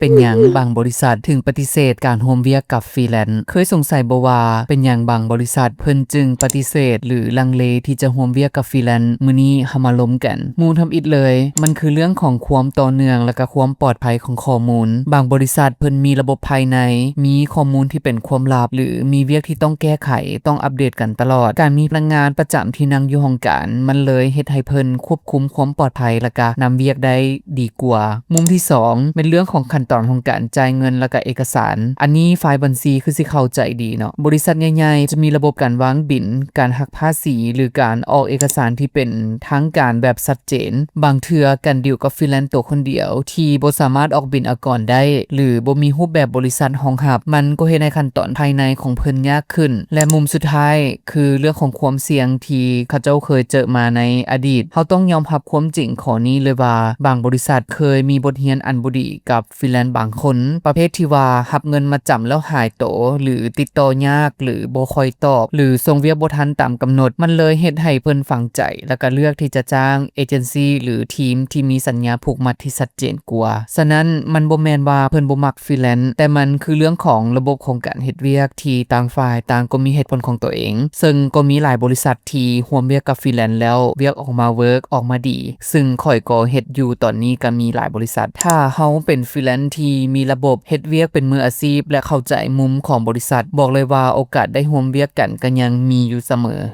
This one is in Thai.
เป็นหยังบางบริษัทถึงปฏิเสธการร่วมเวียกกับฟรีแลนซ์เคยสงสัยบ่ว่าเป็นหยังบางบริษัทเพิ่นจึงปฏิเสธหรือลังเลที่จะร่วมเวียกกับฟรีแลนซ์มื้อนี้เฮามาล้มกันหมู่ทำอิฐเลยมันคือเรื่องของความต่อเนื่องและก็ความปลอดภัยของข้อมูลบางบริษัทเพิ่นมีระบบภายในมีข้อมูลที่เป็นความลับหรือมีเวียกที่ต้องแก้ไขต้องอัปเดตกันตลอดการมีพนักงานประจำที่นั่งอยู่ห้องการมันเลยเฮ็ดให้เพิ่นควบคุมความปลอดภัยและก็นำเวียกได้ดีกว่ามุมที่2เป็นเรื่องของขั้นตอนของการจ่ายเงินและก็เอกสารอันนี้ฝ่ายบัญชีคือสิเข้าใจดีเนาะบริษัทใหญ่ๆจะมีระบบการวางบิลการหักภาษีหรือการออกเอกสารที่เป็นทางการแบบชัดเจนบางเทื่อการดีลกับฟรีแลนซ์ตัวคนเดียวที่บ่สามารถออกบิลอากรได้หรือบ่มีรูปแบบบริษัทรองรับมันก็เฮ็ดให้ขั้นตอนภายในของเพิ่นยากขึ้นและมุมสุดท้ายคือเรื่องของความเสี่ยงที่เขาเจ้าเคยเจอมาในอดีตเฮาต้องยอมรับความจริงข้อนี้เลยว่าบางบริษัทเคยมีบทเรียนอันบ่ดีกับฟรีแลนซ์บางคนประเภทที่ว่ารับเงินมาจำแล้วหายโตหรือติดต่อยากหรือบ่ค่อยตอบหรือส่งเวียกบ่ทันตามกำหนดมันเลยเฮ็ดให้เพิ่นฝังใจแล้วก็เลือกที่จะจ้างเอเจนซีหรือทีมที่มีสัญญาผูกมัดที่ชัดเจนกว่าฉะนั้นมันบ่แม่นว่าเพิ่นบ่มักฟรีแลนซ์แต่มันคือเรื่องของระบบของการเฮ็ดเวียกที่ต่างฝ่ายต่างก็มีเหตุผลของตัวเองซึ่งก็มีหลายบริษัทที่ร่วมเวียกกับฟรีแลนซ์แล้วเวียกออกมาเวิร์กออกมาดีซึ่งข้อยก็เฮ็ดอยู่ตอนนี้ก็มีหลายบริษัทถ้าเฮาเป็นฟรีแลนซ์ที่มีระบบเฮ็ดเวียกเป็นมืออาชีพและเข้าใจมุมของบริษัทบอกเลยว่าโอกาสได้ร่วมเวียกกันก็ยังมีอยู่เสมอ